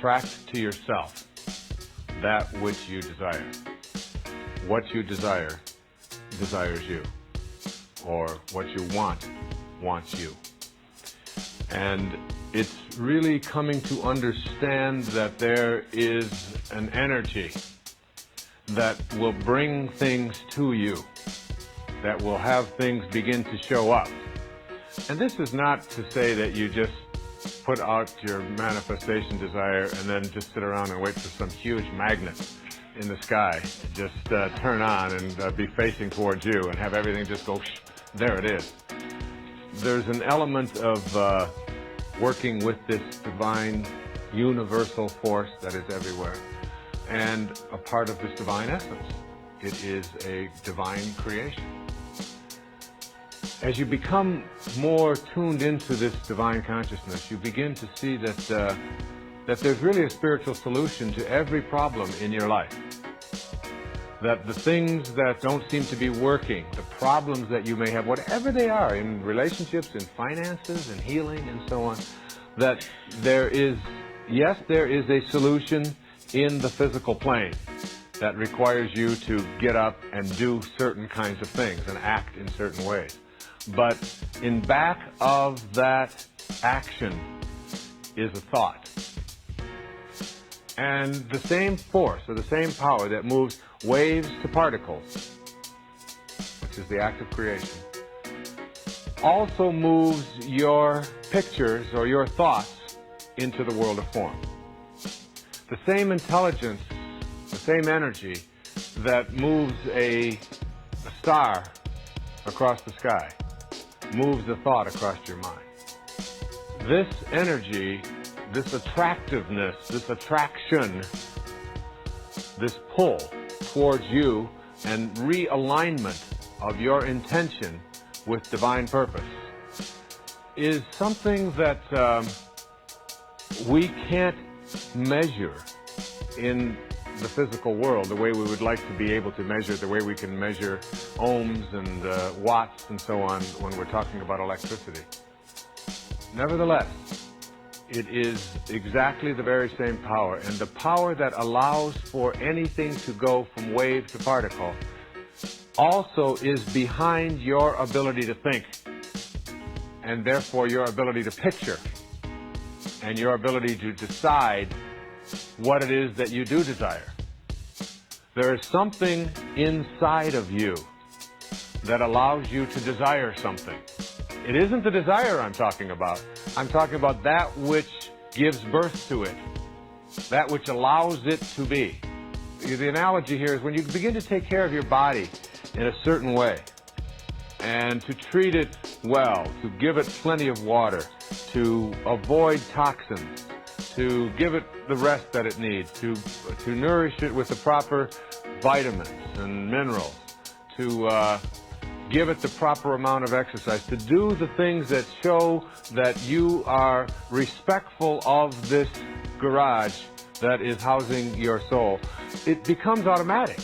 attract to yourself that which you desire. What you desire desires you, or what you want wants you. And it's really coming to understand that there is an energy that will bring things to you, that will have things begin to show up. And this is not to say that you just put out your manifestation desire and then just sit around and wait for some huge magnet in the sky just turn on and be facing towards you and have everything just go, there it is. There's an element of working with this divine universal force that is everywhere, and a part of this divine essence. It is a divine creation. As you become more tuned into this divine consciousness, you begin to see that that there's really a spiritual solution to every problem in your life. That the things that don't seem to be working, the problems that you may have, whatever they are, in relationships, in finances, in healing, and so on, that there is, yes, there is a solution in the physical plane that requires you to get up and do certain kinds of things and act in certain ways. But in back of that action is a thought. And the same force, or the same power that moves waves to particles, which is the act of creation, also moves your pictures or your thoughts into the world of form. The same intelligence, the same energy that moves a star across the sky, moves a thought across your mind. This energy, this attractiveness, this attraction, this pull towards you and realignment of your intention with divine purpose is something that we can't measure in the physical world the way we would like to be able to measure, the way we can measure ohms and watts and so on when we're talking about electricity. Nevertheless, it is exactly the very same power, and the power that allows for anything to go from wave to particle also is behind your ability to think, and therefore your ability to picture, and your ability to decide what it is that you do desire. There is something inside of you that allows you to desire something. It isn't the desire I'm talking about. I'm talking about that which gives birth to it, that which allows it to be. The analogy here is when you begin to take care of your body in a certain way and to treat it well, to give it plenty of water, to avoid toxins, to give it the rest that it needs, to nourish it with the proper vitamins and minerals, to give it the proper amount of exercise, to do the things that show that you are respectful of this garage that is housing your soul. It becomes automatic.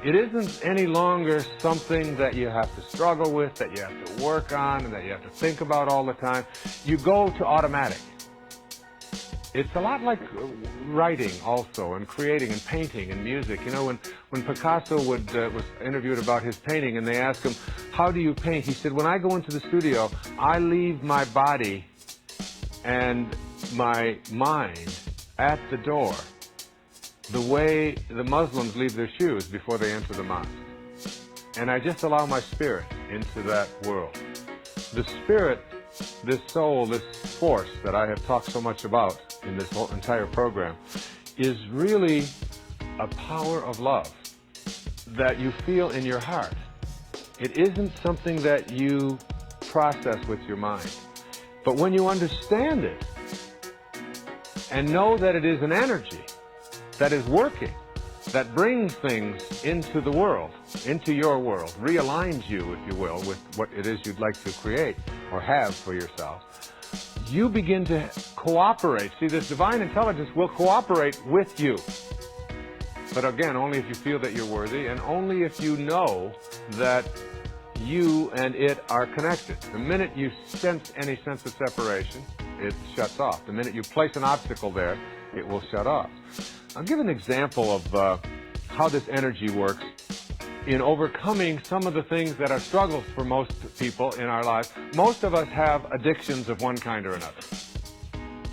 It isn't any longer something that you have to struggle with, that you have to work on, and that you have to think about all the time. You go to automatic. It's a lot like writing also, and creating, and painting, and music. You know, when Picasso was interviewed about his painting, and they asked him, how do you paint? He said, when I go into the studio, I leave my body and my mind at the door, the way the Muslims leave their shoes before they enter the mosque. And I just allow my spirit into that world. The spirit, this soul, this force that I have talked so much about in this whole entire program, is really a power of love that you feel in your heart. It isn't something that you process with your mind. But when you understand it and know that it is an energy that is working, that brings things into the world, into your world, realigns you, if you will, with what it is you'd like to create or have for yourself, you begin to cooperate. See, this divine intelligence will cooperate with you. But again, only if you feel that you're worthy, and only if you know that you and it are connected. The minute you sense any sense of separation, it shuts off. The minute you place an obstacle there, it will shut off. I'll give an example of how this energy works in overcoming some of the things that are struggles for most people in our lives. Most of us have addictions of one kind or another.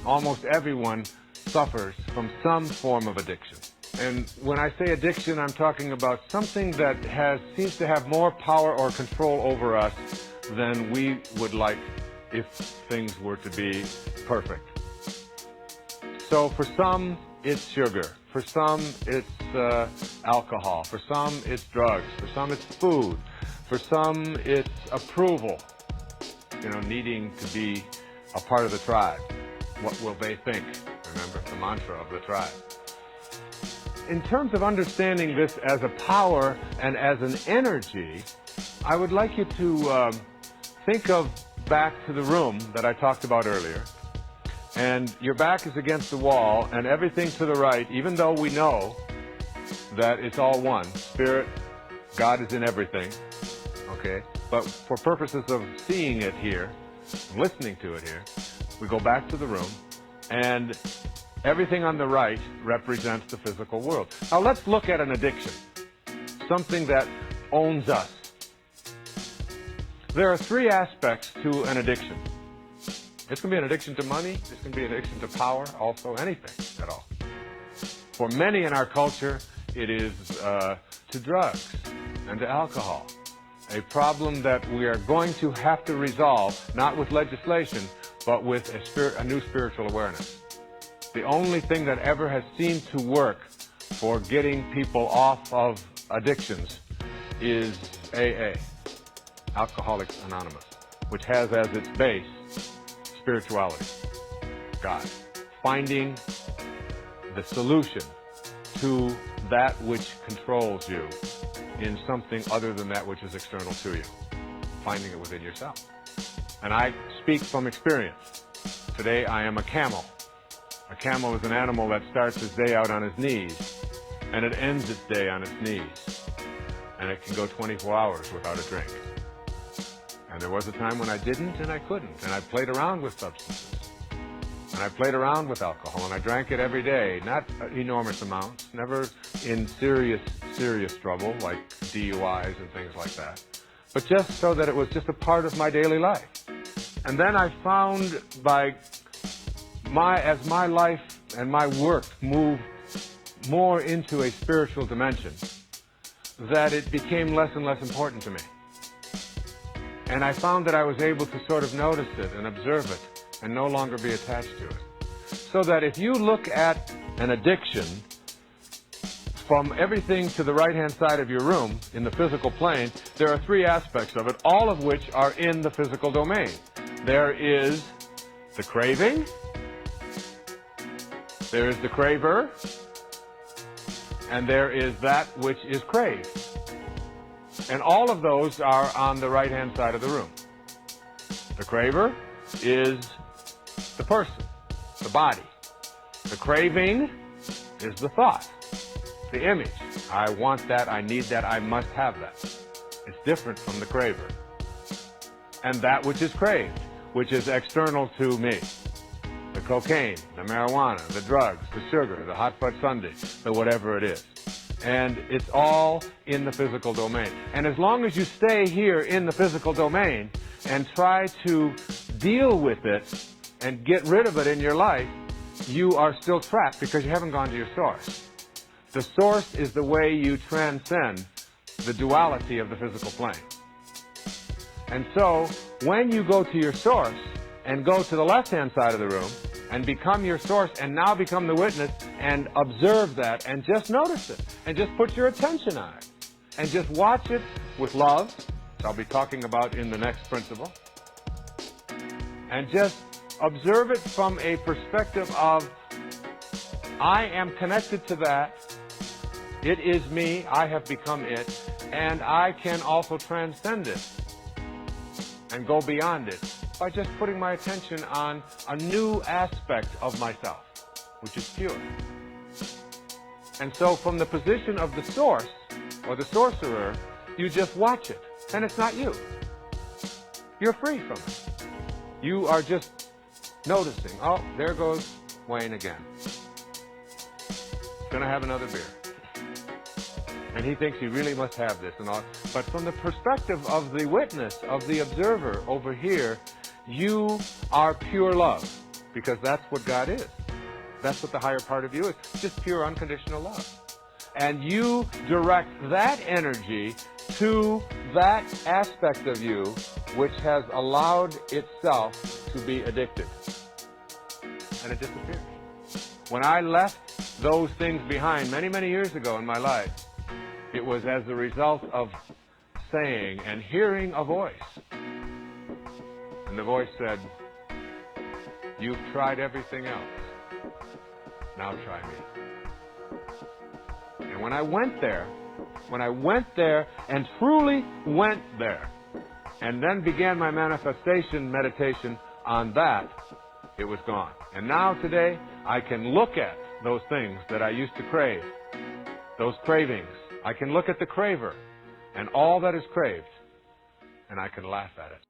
Almost everyone suffers from some form of addiction. And when I say addiction, I'm talking about something that seems to have more power or control over us than we would like if things were to be perfect. So for some, it's sugar. For some, it's alcohol. For some, it's drugs. For some, it's food. For some, it's approval. Needing to be a part of the tribe. What will they think? Remember the mantra of the tribe. In terms of understanding this as a power and as an energy, I would like you to think of back to the room that I talked about earlier. And your back is against the wall, and everything to the right, even though we know that it's all one, Spirit, God is in everything, okay? But for purposes of seeing it here, listening to it here, we go back to the room, and everything on the right represents the physical world. Now let's look at an addiction, something that owns us. There are three aspects to an addiction. It's going to be an addiction to money. It's going to be an addiction to power, also anything at all. For many in our culture, it is to drugs and to alcohol. A problem that we are going to have to resolve, not with legislation, but with a new spiritual awareness. The only thing that ever has seemed to work for getting people off of addictions is AA, Alcoholics Anonymous, which has as its base spirituality, God, finding the solution to that which controls you in something other than that which is external to you, finding it within yourself. And I speak from experience. Today I am a camel. A camel is an animal that starts its day out on its knees, and it ends its day on its knees. And it can go 24 hours without a drink. And there was a time when I didn't and I couldn't, and I played around with substances. And I played around with alcohol, and I drank it every day, not enormous amounts, never in serious trouble like DUIs and things like that, but just so that it was just a part of my daily life. And then I found as my life and my work moved more into a spiritual dimension, that it became less and less important to me. And I found that I was able to sort of notice it and observe it and no longer be attached to it. So that if you look at an addiction from everything to the right-hand side of your room in the physical plane, there are three aspects of it, all of which are in the physical domain. There is the craving, there is the craver, and there is that which is craved. And all of those are on the right-hand side of the room. The craver is the person, the body. The craving is the thought, the image. I want that, I need that, I must have that. It's different from the craver. And that which is craved, which is external to me. The cocaine, the marijuana, the drugs, the sugar, the hot fudge sundae, the whatever it is. And it's all in the physical domain. And as long as you stay here in the physical domain and try to deal with it and get rid of it in your life, you are still trapped because you haven't gone to your source. The source is the way you transcend the duality of the physical plane. And so, when you go to your source and go to the left-hand side of the room and become your source and now become the witness and observe that and just notice it and just put your attention on it and just watch it with love, which I'll be talking about in the next principle, and just observe it from a perspective of, I am connected to that, it is me, I have become it, and I can also transcend it and go beyond it by just putting my attention on a new aspect of myself, which is pure. And so from the position of the source, or the sorcerer, you just watch it, and it's not you. You're free from it. You are just noticing, oh, there goes Wayne again. going to have another beer. And he thinks he really must have this and all. But from the perspective of the witness, of the observer over here, you are pure love, because that's what God is. That's what the higher part of you is, just pure unconditional love. And you direct that energy to that aspect of you which has allowed itself to be addicted. And it disappears. When I left those things behind many, many years ago in my life, it was as a result of saying and hearing a voice. And the voice said, "You've tried everything else. Now try me." And when I went there and truly went there, and then began my manifestation meditation on that, it was gone. And now today, I can look at those things that I used to crave, those cravings. I can look at the craver and all that is craved, and I can laugh at it.